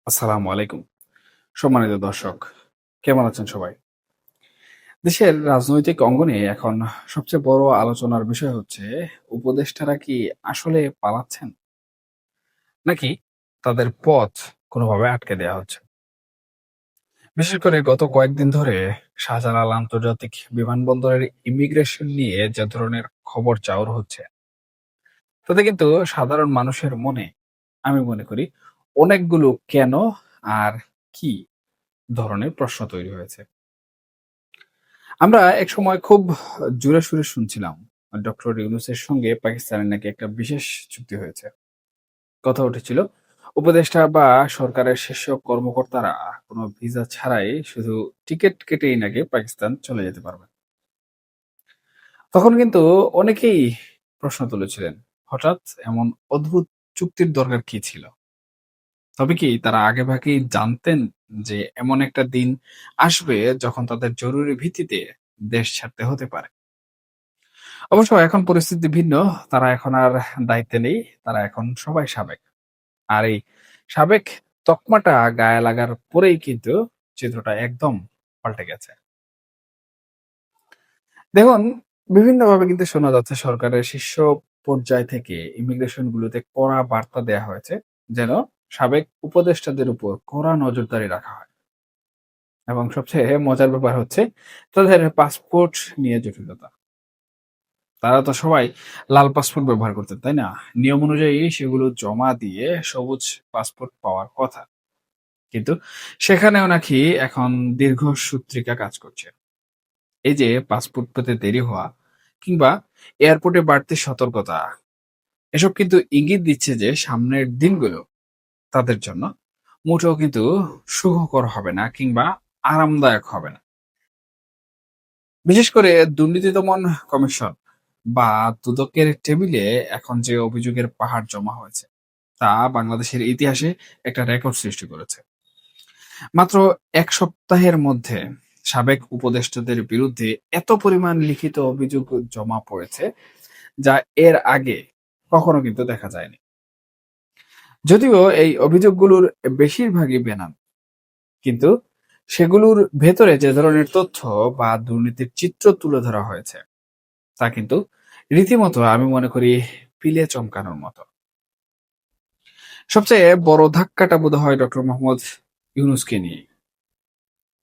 আসসালামু আলাইকুম। সম্মানিত দর্শক, কেমন আছেন সবাই? দেশের রাজনৈতিক অঙ্গনে এখন সবচেয়ে বড় আলোচনার বিষয় হচ্ছে উপদেষ্টারা কি আসলে পালাচ্ছেন? নাকি তাদের পথ কোনোভাবে আটকে দেয়া হচ্ছে? বিশেষ করে গত কয়েকদিন ধরে শাহজালাল আন্তর্জাতিক বিমানবন্দরের ইমিগ্রেশন নিয়ে যে ধরনের খবর চাউর হচ্ছে, তাতে কিন্তু সাধারণ মানুষের মনে আমি মনে করি অনেকগুলো কেন আর কি ধরনের প্রশ্ন তৈরি হয়েছে। আমরা একসময় খুব জোরে সুরে শুনছিলাম ডক্টর ইউনূসের সঙ্গে পাকিস্তানের নাকি একটা বিশেষ চুক্তি হয়েছে। কথা উঠেছিল উপদেষ্টা বা সরকারের শীর্ষ কর্মকর্তারা কোনো ভিসা ছাড়াই শুধু টিকিট কেটেই নাকি পাকিস্তান চলে যেতে পারবে। তখন কিন্তু অনেকেই প্রশ্ন তুলেছিলেন, হঠাৎ এমন অদ্ভুত চুক্তির দরকার কি ছিল? তবে কি তারা আগেভাগেই জানতেন যে এমন একটা দিন আসবে যখন তাদের জরুরি ভিত্তিতে দেশ ছাড়তে হতে পারে? অবশ্য এখন পরিস্থিতি ভিন্ন। তারা এখন আর দায়িত্বে নেই। তারা এখন সবাই সাবেক। আর এই সাবেক তকমাটা গায়ে লাগার পরেই কিন্তু চিত্রটা একদম পাল্টে গেছে। দেখুন, বিভিন্নভাবে কিন্তু শোনা যাচ্ছে সরকারের শীর্ষ পর্যায় থেকে ইমিগ্রেশন গুলোতে কড়া বার্তা দেয়া হয়েছে, যেন সাবেক উপদেষ্টাদের উপর কড়া নজরদারি রাখা হয়। এবং সবচেয়ে মজার ব্যাপার হচ্ছে তাদের পাসপোর্ট নিয়ে জটিলতা। তারা তো সবাই লাল পাসপোর্ট ব্যবহার করতেন, তাই না? নিয়ম অনুযায়ী সেগুলো জমা দিয়ে সবুজ পাসপোর্ট পাওয়ার কথা। কিন্তু সেখানেও নাকি এখন দীর্ঘসূত্রিকা কাজ করছে। এই যে পাসপোর্ট পেতে দেরি হওয়া কিংবা এয়ারপোর্টে বাড়তি সতর্কতা, এসব কিন্তু ইঙ্গিত দিচ্ছে যে সামনের দিনগুলো তাদের জন্য মোটেও কিন্তু সুখকর হবে না কিংবা আরামদায়ক হবে না। বিশেষ করে দুর্নীতি দমন কমিশন বা দুদকের টেবিলে এখন যে অভিযোগের পাহাড় জমা হয়েছে, তা বাংলাদেশের ইতিহাসে একটা রেকর্ড সৃষ্টি করেছে। মাত্র ১ সপ্তাহের মধ্যে সাবেক উপদেষ্টাদের বিরুদ্ধে এত পরিমাণ লিখিত অভিযোগ জমা পড়েছে, যা এর আগে কখনো কিন্তু দেখা যায়নি। যদিও এই অভিযোগগুলোর বেশিরভাগই বেনাম, কিন্তু সেগুলোর ভেতরে যে ধরনের তথ্য বা দুর্নীতির চিত্র তুলে ধরা হয়েছে, তা কিন্তু রীতিমতো আমি মনে করি পিলে চমকানোর মতো। সবচেয়ে বড় ধাক্কাটা বোধহয় ডক্টর মোহাম্মদ ইউনূসকে নিয়ে।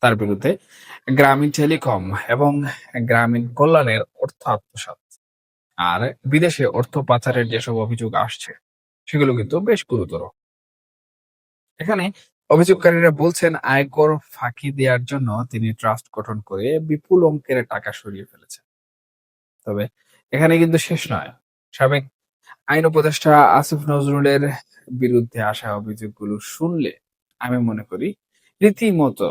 তার বিরুদ্ধে গ্রামীণ টেলিকম এবং গ্রামীণ কল্যাণের অর্থ আত্মসাৎ আর বিদেশে অর্থ পাচারের যেসব অভিযোগ আসছে, সেগুলো কিন্তু বেশ গুরুতর। এখানে অভিযোগকারীরা বলছেন আয়কর ফাঁকি দেওয়ার জন্য তিনি ট্রাস্ট গঠন করে বিপুল অঙ্কের টাকা সরিয়ে ফেলেছেন। তবে এখানে কিন্তু শেষ নয়। সাবেক আইন উপদেষ্টা আসিফ নজরুলের বিরুদ্ধে আসা অভিযোগগুলো শুনলে আমি মনে করি রীতিমতো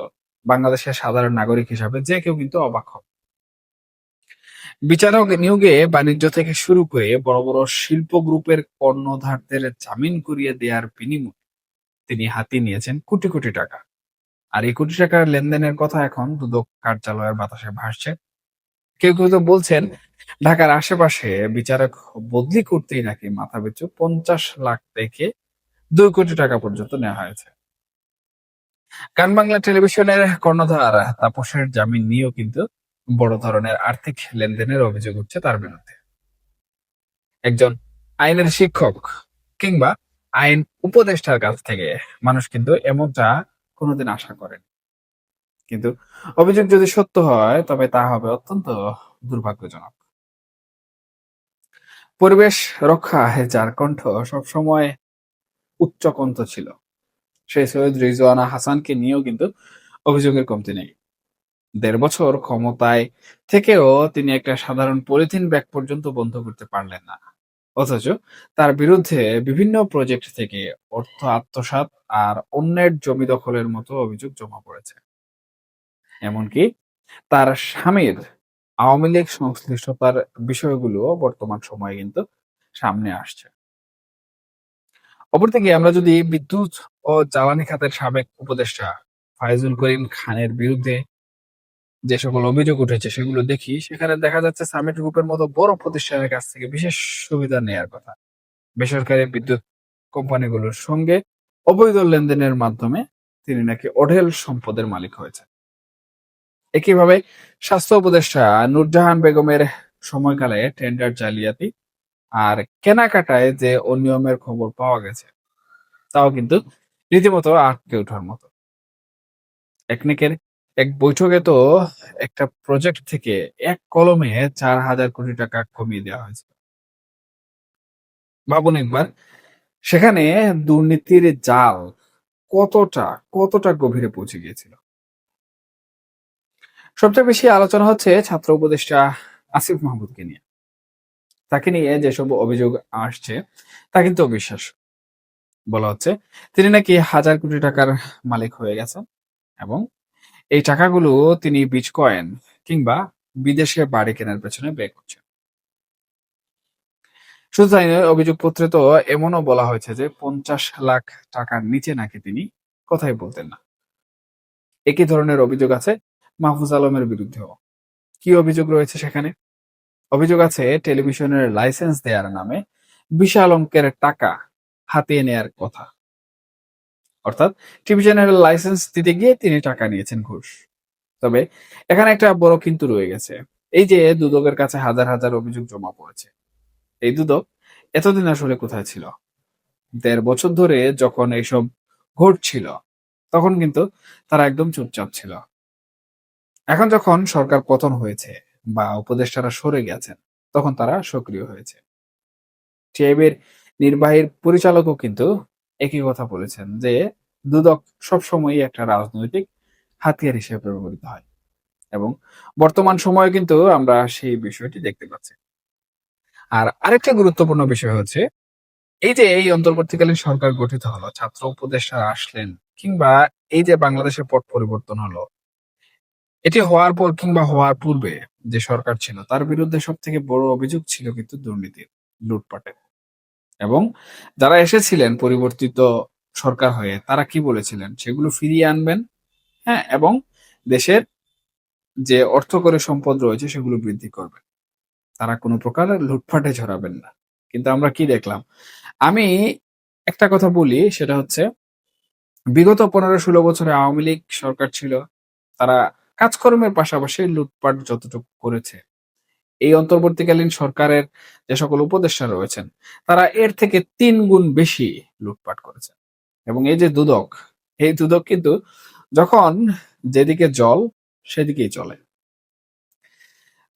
বাংলাদেশের সাধারণ নাগরিক হিসাবে যে কেউ কিন্তু অবাক হবে। বিচারক নিয়োগে বাণিজ্য থেকে শুরু করে বড় বড় শিল্প গ্রুপের কর্ণধারদের জামিন করিয়ে দেওয়ার বিনিময়ে তিনি হাতিয়ে নিয়েছেন কোটি কোটি টাকা। আর এই কোটি টাকার লেনদেনের কথা এখন দুদক কার্যালয়ের বাতাসে ভাসছে। কেউ কেউ তো বলছেন ঢাকার আশেপাশে বিচারক বদলি করতেই নাকি মাথাপিছু ৫০ লাখ থেকে ২ কোটি টাকা পর্যন্ত নেওয়া হয়েছে। গান বাংলা টেলিভিশনের কর্ণধার তাপসের জামিন নিয়েও কিন্তু বড় ধরনের আর্থিক লেনদেনের অভিযোগ উঠছে তার বিরুদ্ধে। একজন আইনের শিক্ষক কিংবা আইন উপদেষ্টার কাছ থেকে মানুষ কিন্তু এমনটা কোনোদিন আশা করেন। কিন্তু অভিযোগ যদি সত্য হয় তবে তা হবে অত্যন্ত দুর্ভাগ্যজনক। পরিবেশ রক্ষায় যার কণ্ঠ সবসময় উচ্চকণ্ঠ ছিল, সেই সৈয়দ রিজওয়ানা হাসানকে নিয়েও কিন্তু অভিযোগের কমতি নেই। ১.৫ বছর ক্ষমতায় থেকেও তিনি একটা সাধারণ পলিথিন ব্যাগ পর্যন্ত বন্ধ করতে পারলেন না। অথচ তার বিরুদ্ধে বিভিন্ন প্রজেক্ট থেকে অর্থ আত্মসাৎ আর অন্যের জমি দখলের মতো অভিযোগ জমা পড়েছে। এমনকি তার স্বামীর আওয়ামী লীগ সংশ্লিষ্টতার বিষয়গুলোও বর্তমান সময়ে কিন্তু সামনে আসছে। অপরদিকে আমরা যদি বিদ্যুৎ ও জ্বালানি খাতের সাবেক উপদেষ্টা ফায়েজুল করিম খানের বিরুদ্ধে যে সকল অভিযোগ উঠেছে সেগুলো দেখি, সেখানে দেখা যাচ্ছে সামিট গ্রুপের মতো বড় প্রতিষ্ঠানের কাছ থেকে বিশেষ সুবিধা নেয়ার কথা। বেসরকারি বিদ্যুৎ কোম্পানিগুলোর সঙ্গে অবৈধ লেনদেনের মাধ্যমে তিনি নাকি অঢেল সম্পদের মালিক হয়েছেন। একইভাবে স্বাস্থ্য উপদেষ্টা নূরজাহান বেগমের সময়কালে টেন্ডার জালিয়াতি আর কেনাকাটায় যে অনিয়মের খবর পাওয়া গেছে তাও কিন্তু রীতিমতো আটকে ওঠার মতো। একনেকের এক বৈঠকে তো একটা প্রজেক্ট থেকে এক কলমে 4,000 কোটি টাকা কমিয়ে দেওয়া হয়েছে। ভাবুন একবার, সেখানে দুর্নীতির জাল কতটা কতটা গভীরে পৌঁছে গিয়েছিল। সবচেয়ে বেশি আলোচনা হচ্ছে ছাত্র উপদেষ্টা আসিফ মাহমুদকে নিয়ে। তাকে নিয়ে যেসব অভিযোগ আসছে তা কিন্তু অবিশ্বাস্য। বলা হচ্ছে তিনি নাকি 1,000 কোটি টাকার মালিক হয়ে গেছেন এবং এই টাকাগুলো তিনি বিটকয়েন কিংবা বিদেশে বাড়ি কেনার পেছনে ব্যয় করছেন। শুধু তাই নয়, অভিযোগপত্রে তো এমনও বলা হয়েছে যে 50 লাখ টাকার নিচে নাকি তিনি কথাই বলতেন না। একই ধরনের অভিযোগ আছে মাহফুজ আলমের বিরুদ্ধেও। কি অভিযোগ রয়েছে সেখানে? অভিযোগ আছে টেলিভিশনের লাইসেন্স দেওয়ার নামে বিশাল অঙ্কের টাকা হাতিয়ে নেয়ার কথা। অর্থাৎ টিভি চ্যানেলের লাইসেন্স দিতে গিয়ে তিনি টাকা নিয়েছেন ঘুষ। তবে এখানে একটা বড় কিন্তু রয়ে গেছে। এই যে দুদকের কাছে হাজার হাজার অভিযোগ জমা পড়েছে, এই দুদক এতদিন আসলে কোথায় ছিল? 1.5 বছর ধরে যখন এইসব ঘটছিল তখন কিন্তু তারা একদম চুপচাপ ছিল। এখন যখন সরকার পতন হয়েছে বা উপদেষ্টারা সরে গেছেন তখন তারা সক্রিয় হয়েছে। টিআইবির নির্বাহী পরিচালকও কিন্তু একই কথা বলেছেন যে দুদক সবসময়ই একটা রাজনৈতিক হাতিয়ার হিসেবে ব্যবহৃত হয় এবং বর্তমান সময়ে কিন্তু আমরা সেই বিষয়টি দেখতে পাচ্ছি। আর আরেকটা গুরুত্বপূর্ণ বিষয় হচ্ছে এই যে এই অন্তর্বর্তীকালীন সরকার গঠিত হলো, ছাত্র উপদেষ্টা আসলেন কিংবা এই যে বাংলাদেশের পট পরিবর্তন হলো, এটি হওয়ার পর কিংবা হওয়ার পূর্বে যে সরকার ছিল তার বিরুদ্ধে সব থেকে বড় অভিযোগ ছিল কিন্তু দুর্নীতির, লুটপাটের। এবং যারা এসেছিলেন পরিবর্তিত সরকার হয়ে তারা কি বলেছিলেন সেগুলো ফিরিয়ে আনবেন, হ্যাঁ, এবং দেশের যে অর্থ করে সম্পদ রয়েছে সেগুলো বৃদ্ধি করবেন। তারা কোনো প্রকার লুটপাটে জড়াবেন না। কিন্তু আমরা কি দেখলাম? আমি একটা কথা বলি, সেটা হচ্ছে বিগত 15-16 বছরে আওয়ামী লীগ সরকার ছিল। তারা কাজকর্মের পাশাপাশি লুটপাট যতটুকু করেছে, এই অন্তর্বর্তীকালীন সরকারের যে সকল উপদেষ্টা রয়েছেন তারা এর থেকে 3 গুণ বেশি লুটপাট করেছে। এবং এই যে দুদক, এই দুদক কিন্তু যখন যেদিকে জল সেদিকেই চলে।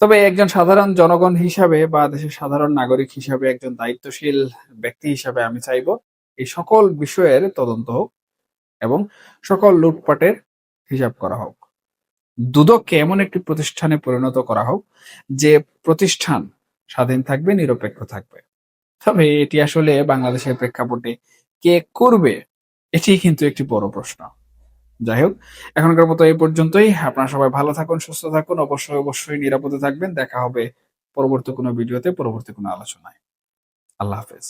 তবে একজন সাধারণ জনগণ হিসাবে বা দেশের সাধারণ নাগরিক হিসাবে একজন দায়িত্বশীল ব্যক্তি হিসাবে আমি চাইবো এই সকল বিষয়ের তদন্ত হোক এবং সকল লুটপাটের হিসাব করা হোক। দুদককে এমন একটি প্রতিষ্ঠানে পরিণত করা হোক যে প্রতিষ্ঠান স্বাধীন থাকবে, নিরপেক্ষ থাকবে। তবে এটি আসলে বাংলাদেশের প্রেক্ষাপটে কে করবে, এটি কিন্তু একটি বড় প্রশ্ন। যাই হোক, এখনকার মতো এই পর্যন্তই। আপনারা সবাই ভালো থাকুন, সুস্থ থাকুন, অবশ্যই অবশ্যই নিরাপদে থাকবেন। দেখা হবে পরবর্তী কোনো ভিডিওতে, পরবর্তী কোনো আলোচনায়। আল্লাহ হাফেজ।